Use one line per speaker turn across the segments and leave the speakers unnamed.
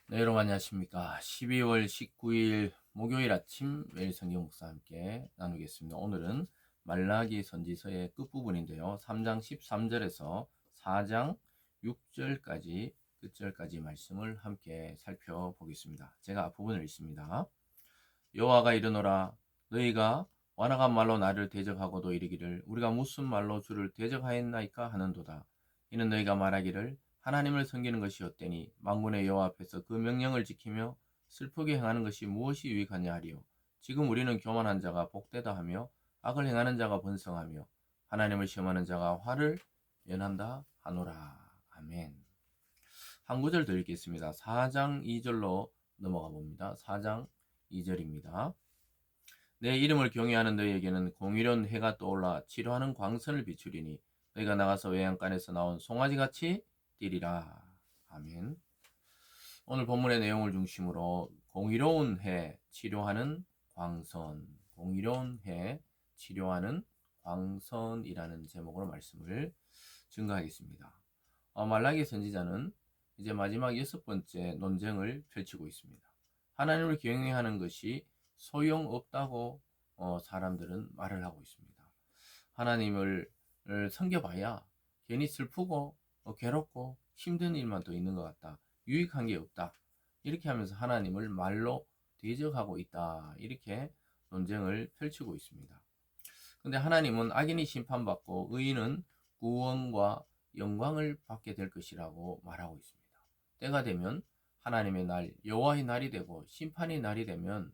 네, 여러분 안녕하십니까. 12월 19일 목요일 아침 매일 성경 묵상 함께 나누겠습니다. 오늘은 말라기 선지서의 끝부분인데요. 3장 13절에서 4장 6절까지 끝절까지 말씀을 함께 살펴보겠습니다. 제가 앞부분을 읽습니다. 여호와가 이르노라 너희가 완악한 말로 나를 대적하고도 이르기를 우리가 무슨 말로 주를 대적하였나이까 하는도다. 이는 너희가 말하기를 하나님을 섬기는 것이 헛되니 만군의 여호와 앞에서 그 명령을 지키며 슬프게 행하는 것이 무엇이 유익하냐 하리요. 지금 우리는 교만한 자가 복되다 하며 악을 행하는 자가 번성하며 하나님을 시험하는 자가 화를 면한다 하노라. 아멘. 한 구절 더 읽겠습니다. 4장 2절로 넘어가 봅니다. 4장 2절입니다. 내 이름을 경외하는 너희에게는 공의로운 해가 떠올라 치료하는 광선을 비추리니 너희가 나가서 외양간에서 나온 송아지같이 뛰리라. 아멘. 오늘 본문의 내용을 중심으로 공의로운 해 치료하는 광선, 공의로운 해 치료하는 광선이라는 제목으로 말씀을 증거하겠습니다. 말라기 선지자는 이제 마지막 6번째 논쟁을 펼치고 있습니다. 하나님을 경외하는 것이 소용없다고 사람들은 말을 하고 있습니다. 하나님을 섬겨봐야 괜히 슬프고 괴롭고 힘든 일만 더 있는 것 같다. 유익한 게 없다. 이렇게 하면서 하나님을 말로 대적하고 있다. 이렇게 논쟁을 펼치고 있습니다. 근데 하나님은 악인이 심판받고 의인은 구원과 영광을 받게 될 것이라고 말하고 있습니다. 때가 되면 하나님의 날, 여호와의 날이 되고 심판의 날이 되면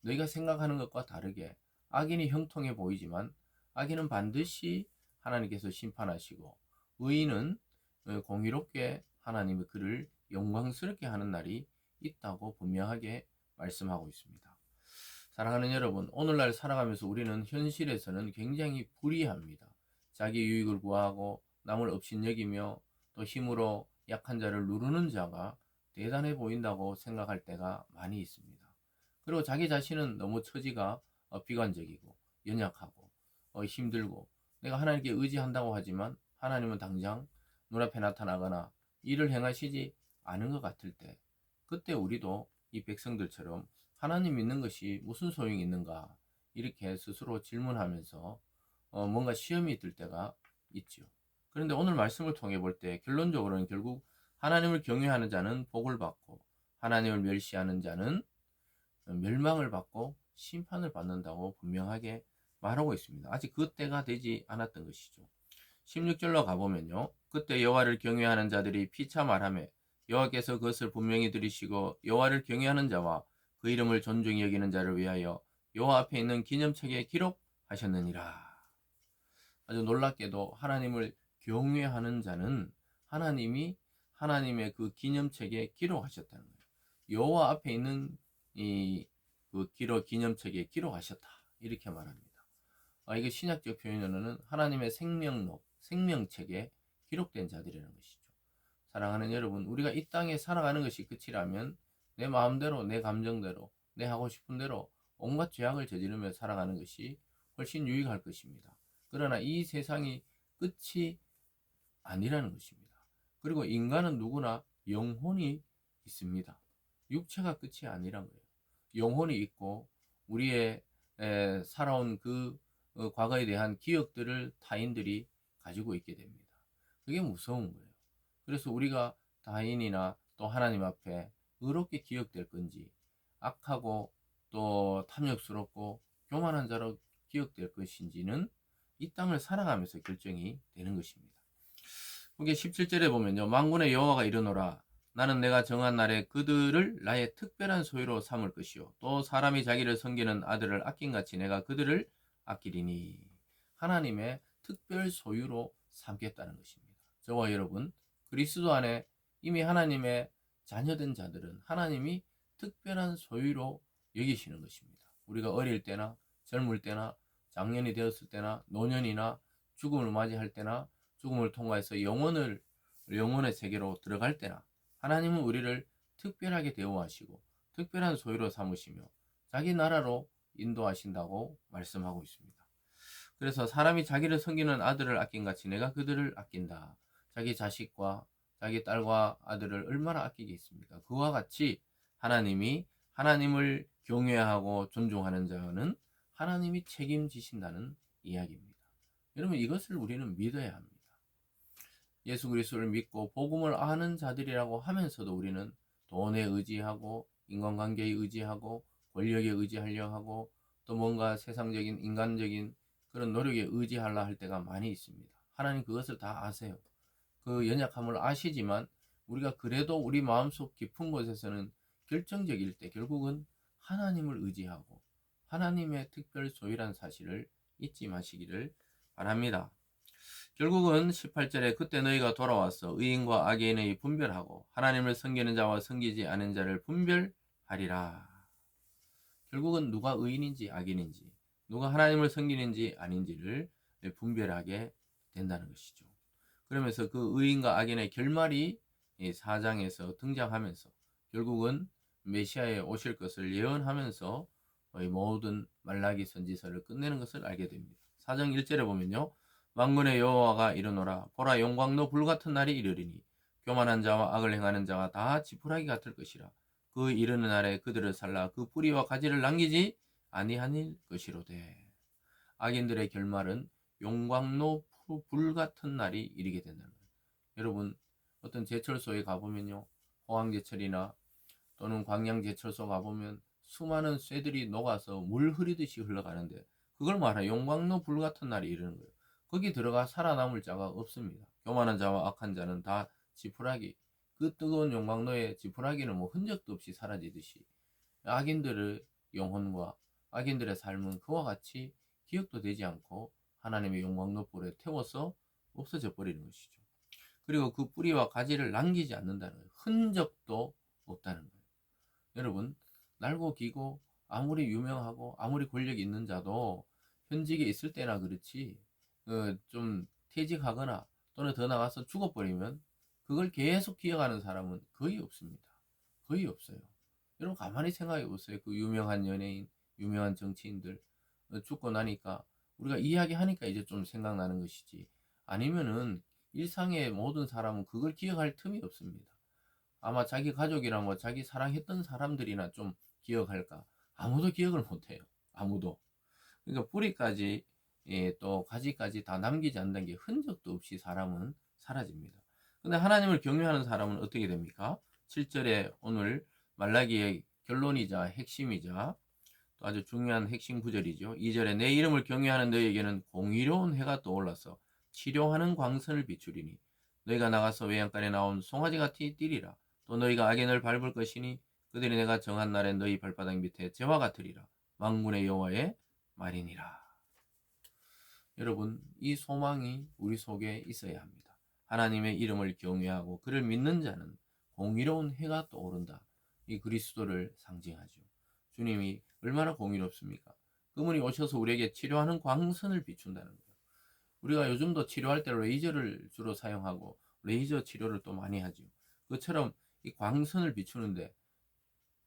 너희가 생각하는 것과 다르게 악인이 형통해 보이지만 악인은 반드시 하나님께서 심판하시고 의인은 공의롭게 하나님의 그를 영광스럽게 하는 날이 있다고 분명하게 말씀하고 있습니다. 사랑하는 여러분, 오늘날 살아가면서 우리는 현실에서는 굉장히 불의합니다. 자기 유익을 구하고 남을 업신여기며 또 힘으로 약한 자를 누르는 자가 대단해 보인다고 생각할 때가 많이 있습니다. 그리고 자기 자신은 너무 처지가 비관적이고 연약하고 힘들고 내가 하나님께 의지한다고 하지만 하나님은 당장 눈앞에 나타나거나 일을 행하시지 않은 것 같을 때 그때 우리도 이 백성들처럼 하나님 믿는 것이 무슨 소용이 있는가 이렇게 스스로 질문하면서 뭔가 시험이 들 때가 있죠. 그런데 오늘 말씀을 통해 볼 때 결론적으로는 결국 하나님을 경외하는 자는 복을 받고 하나님을 멸시하는 자는 멸망을 받고 심판을 받는다고 분명하게 말하고 있습니다. 아직 그 때가 되지 않았던 것이죠. 16절로 가보면요. 그때 여호와를 경외하는 자들이 피차 말하며 여호와께서 그것을 분명히 들으시고 여호와를 경외하는 자와 그 이름을 존중히 여기는 자를 위하여 여호와 앞에 있는 기념책에 기록하셨느니라. 아주 놀랍게도 하나님을 경외하는 자는 하나님이 하나님의 그 기념책에 기록하셨다는 거예요. 여호와 앞에 있는 그 기념책에 기록하셨다. 이렇게 말합니다. 이게 신약적 표현으로는 하나님의 생명록, 생명책에 기록된 자들이라는 것이죠. 사랑하는 여러분, 우리가 이 땅에 살아가는 것이 끝이라면 내 마음대로, 내 감정대로, 내 하고 싶은 대로 온갖 죄악을 저지르며 살아가는 것이 훨씬 유익할 것입니다. 그러나 이 세상이 끝이 아니라는 것입니다. 그리고 인간은 누구나 영혼이 있습니다. 육체가 끝이 아니란 거예요. 영혼이 있고 우리의 살아온 그 과거에 대한 기억들을 타인들이 가지고 있게 됩니다. 그게 무서운 거예요. 그래서 우리가 타인이나 또 하나님 앞에 의롭게 기억될 건지 악하고 또 탐욕스럽고 교만한 자로 기억될 것인지는 이 땅을 살아가면서 결정이 되는 것입니다. 그게 17절에 보면요. 만군의 여호와가 이르노라 나는 내가 정한 날에 그들을 나의 특별한 소유로 삼을 것이요 또 사람이 자기를 섬기는 아들을 아낀같이 내가 그들을 아끼리니 하나님의 특별 소유로 삼겠다는 것입니다. 저와 여러분 그리스도 안에 이미 하나님의 자녀된 자들은 하나님이 특별한 소유로 여기시는 것입니다. 우리가 어릴 때나 젊을 때나 장년이 되었을 때나 노년이나 죽음을 맞이할 때나 죽음을 통과해서 영혼의 세계로 들어갈 때나 하나님은 우리를 특별하게 대우하시고 특별한 소유로 삼으시며 자기 나라로 인도하신다고 말씀하고 있습니다. 그래서 사람이 자기를 섬기는 아들을 아낀같이 내가 그들을 아낀다. 자기 자식과 자기 딸과 아들을 얼마나 아끼겠습니까? 그와 같이 하나님이 하나님을 경외하고 존중하는 자는 하나님이 책임지신다는 이야기입니다. 여러분 이것을 우리는 믿어야 합니다. 예수 그리스도를 믿고 복음을 아는 자들이라고 하면서도 우리는 돈에 의지하고 인간관계에 의지하고 권력에 의지하려 하고 또 뭔가 세상적인 인간적인 그런 노력에 의지하려 할 때가 많이 있습니다. 하나님 그것을 다 아세요. 그 연약함을 아시지만 우리가 그래도 우리 마음속 깊은 곳에서는 결정적일 때 결국은 하나님을 의지하고 하나님의 특별 소유란 사실을 잊지 마시기를 바랍니다. 결국은 18절에 그때 너희가 돌아와서 의인과 악인의 분별하고 하나님을 섬기는 자와 섬기지 않은 자를 분별하리라. 결국은 누가 의인인지 악인인지 누가 하나님을 섬기는지 아닌지를 분별하게 된다는 것이죠. 그러면서 그 의인과 악인의 결말이 4장에서 등장하면서 결국은 메시아에 오실 것을 예언하면서 모든 말라기 선지서를 끝내는 것을 알게 됩니다. 4장 1절에 보면요. 만군의 여호와가 이르노라 보라 용광로 불같은 날이 이르리니 교만한 자와 악을 행하는 자가 다 지푸라기 같을 것이라. 그 이르는 날에 그들을 살라 그 뿌리와 가지를 남기지 아니하닐 것이로되. 악인들의 결말은 용광로 불같은 날이 이르게 된다는 거예요. 여러분 어떤 제철소에 가보면요. 호황제철이나 또는 광양제철소 가보면 수많은 쇠들이 녹아서 물 흐르듯이 흘러가는데 그걸 말해 용광로 불같은 날이 이르는 거예요. 거기 들어가 살아남을 자가 없습니다. 교만한 자와 악한 자는 다 지푸라기, 그 뜨거운 용광로에 지푸라기는 뭐 흔적도 없이 사라지듯이 악인들의 영혼과 악인들의 삶은 그와 같이 기억도 되지 않고 하나님의 용광로 불에 태워서 없어져 버리는 것이죠. 그리고 그 뿌리와 가지를 남기지 않는다는 거예요. 흔적도 없다는 거예요. 여러분 날고 기고 아무리 유명하고 아무리 권력이 있는 자도 현직에 있을 때나 그렇지 좀 퇴직하거나 또는 더 나가서 죽어버리면 그걸 계속 기억하는 사람은 거의 없습니다. 거의 없어요. 여러분 가만히 생각해 보세요. 그 유명한 연예인, 유명한 정치인들 죽고 나니까 우리가 이야기하니까 이제 좀 생각나는 것이지 아니면은 일상의 모든 사람은 그걸 기억할 틈이 없습니다. 아마 자기 가족이나 뭐 자기 사랑했던 사람들이나 좀 기억할까? 아무도 기억을 못해요. 아무도. 그러니까 뿌리까지 또 가지까지 다 남기지 않는 게 흔적도 없이 사람은 사라집니다. 근데 하나님을 경외하는 사람은 어떻게 됩니까? 7절에 오늘 말라기의 결론이자 핵심이자 또 아주 중요한 핵심 구절이죠. 2절에 내 이름을 경외하는 너희에게는 공의로운 해가 떠올라서 치료하는 광선을 비추리니 너희가 나가서 외양간에 나온 송아지같이 뛰리라. 또 너희가 악인을 밟을 것이니 그들이 내가 정한 날에 너희 발바닥 밑에 재와 같으리라. 만군의 여호와의 말이니라. 여러분 이 소망이 우리 속에 있어야 합니다. 하나님의 이름을 경외하고 그를 믿는 자는 공의로운 해가 떠오른다. 이 그리스도를 상징하죠. 주님이 얼마나 공의롭습니까? 그분이 오셔서 우리에게 치료하는 광선을 비춘다는 거예요. 우리가 요즘도 치료할 때 레이저를 주로 사용하고 레이저 치료를 또 많이 하죠. 그처럼 이 광선을 비추는데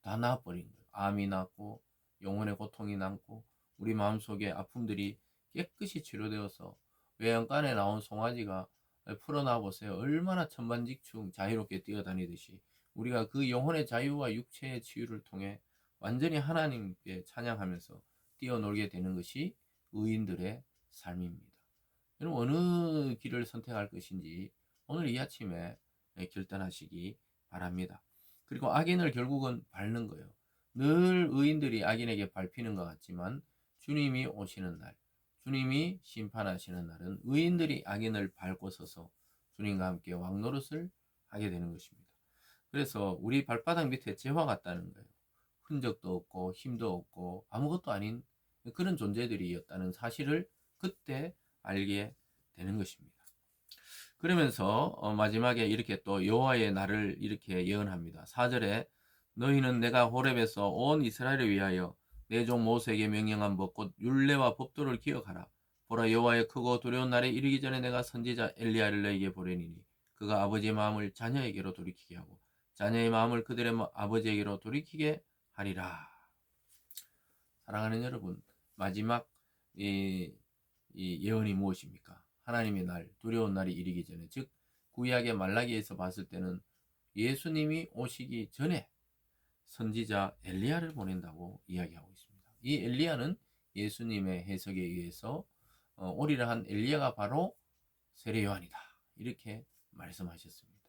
다 나아버린 거예요. 암이 낫고 영혼의 고통이 낫고 우리 마음속의 아픔들이 깨끗이 치료되어서 외양간에 나온 송아지가 풀어나 보세요. 얼마나 천반직충 자유롭게 뛰어다니듯이 우리가 그 영혼의 자유와 육체의 치유를 통해 완전히 하나님께 찬양하면서 뛰어놀게 되는 것이 의인들의 삶입니다. 여러분 어느 길을 선택할 것인지 오늘 이 아침에 결단하시기 바랍니다. 그리고 악인을 결국은 밟는 거예요. 늘 의인들이 악인에게 밟히는 것 같지만 주님이 오시는 날, 주님이 심판하시는 날은 의인들이 악인을 밟고 서서 주님과 함께 왕노릇을 하게 되는 것입니다. 그래서 우리 발바닥 밑에 재화 같다는 거예요. 흔적도 없고 힘도 없고 아무것도 아닌 그런 존재들이었다는 사실을 그때 알게 되는 것입니다. 그러면서 마지막에 이렇게 또 여호와의 날을 이렇게 예언합니다. 4절에 너희는 내가 호렙에서 온 이스라엘을 위하여 내 종 모세에게 명령한 법 곧 율례와 법도를 기억하라. 보라 여호와의 크고 두려운 날에 이르기 전에 내가 선지자 엘리야를 너에게 보내니니 그가 아버지의 마음을 자녀에게로 돌이키게 하고 자녀의 마음을 그들의 아버지에게로 돌이키게 하리라. 사랑하는 여러분, 마지막 이 예언이 무엇입니까? 하나님의 날, 두려운 날이 이르기 전에, 즉 구약의 말라기에서 봤을 때는 예수님이 오시기 전에 선지자 엘리야를 보낸다고 이야기하고 있습니다. 이 엘리야는 예수님의 해석에 의해서 오리라 한 엘리야가 바로 세례 요한이다. 이렇게 말씀하셨습니다.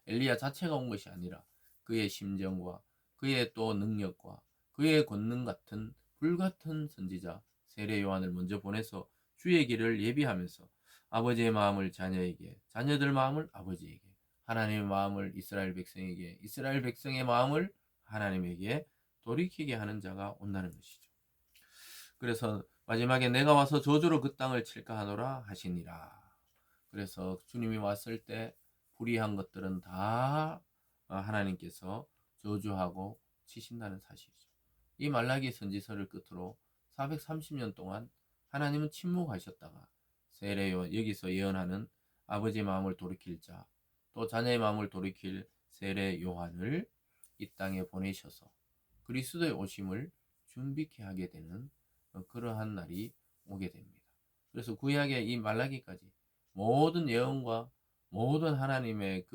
엘리야 자체가 온 것이 아니라 그의 심정과 그의 또 능력과 그의 권능 같은 불같은 선지자 세례 요한을 먼저 보내서 주의 길을 예비하면서 아버지의 마음을 자녀에게, 자녀들 마음을 아버지에게, 하나님의 마음을 이스라엘 백성에게, 이스라엘 백성의 마음을 하나님에게 돌이키게 하는 자가 온다는 것이죠. 그래서 마지막에 내가 와서 저주로 그 땅을 칠까 하노라 하시니라. 그래서 주님이 왔을 때 불의한 것들은 다 하나님께서 저주하고 치신다는 사실이죠. 이 말라기 선지서를 끝으로 430년 동안 하나님은 침묵하셨다가 세례요 여기서 예언하는 아버지 마음을 돌이킬 자, 또 자녀의 마음을 돌이킬 세례 요한을 이 땅에 보내셔서 그리스도의 오심을 준비케 하게 되는 그러한 날이 오게 됩니다. 그래서 구약의 이 말라기까지 모든 예언과 모든 하나님의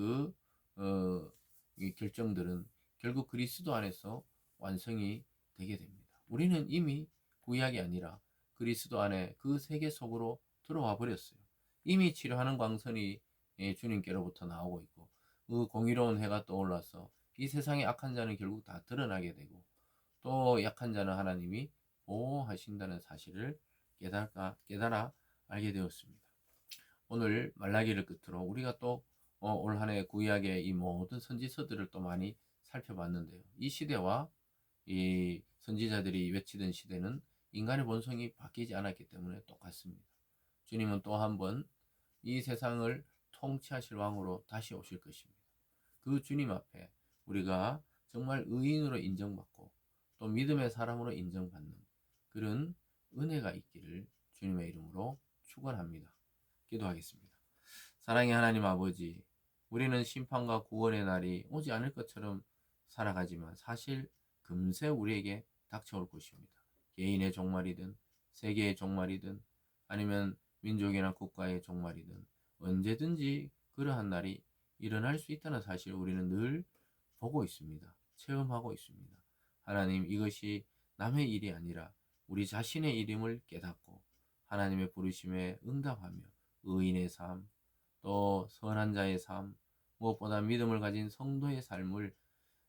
이 결정들은 결국 그리스도 안에서 완성이 되게 됩니다. 우리는 이미 구약이 아니라 그리스도 안에 그 세계 속으로 들어와 버렸어요. 이미 치료하는 광선이 주님께로부터 나오고 있고 그 공의로운 해가 떠올라서 이 세상의 악한 자는 결국 다 드러나게 되고 또 약한 자는 하나님이 보호하신다는 사실을 깨달아 알게 되었습니다. 오늘 말라기를 끝으로 우리가 또 올 한해 구약의 이 모든 선지서들을 또 많이 살펴봤는데요. 이 시대와 이 선지자들이 외치던 시대는 인간의 본성이 바뀌지 않았기 때문에 똑같습니다. 주님은 또 한 번 이 세상을 통치하실 왕으로 다시 오실 것입니다. 그 주님 앞에 우리가 정말 의인으로 인정받고 또 믿음의 사람으로 인정받는 그런 은혜가 있기를 주님의 이름으로 축원합니다. 기도하겠습니다. 사랑의 하나님 아버지, 우리는 심판과 구원의 날이 오지 않을 것처럼 살아가지만 사실 금세 우리에게 닥쳐올 것입니다. 개인의 종말이든 세계의 종말이든 아니면 민족이나 국가의 종말이든 언제든지 그러한 날이 일어날 수 있다는 사실을 우리는 늘 보고 있습니다. 체험하고 있습니다. 하나님, 이것이 남의 일이 아니라 우리 자신의 이름을 깨닫고 하나님의 부르심에 응답하며 의인의 삶, 또 선한 자의 삶, 무엇보다 믿음을 가진 성도의 삶을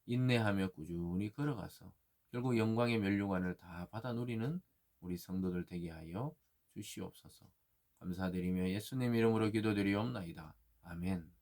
인내하며 꾸준히 걸어가서 결국 영광의 면류관을 다 받아 누리는 우리 성도들 되게 하여 주시옵소서. 감사드리며 예수님 이름으로 기도드리옵나이다. 아멘.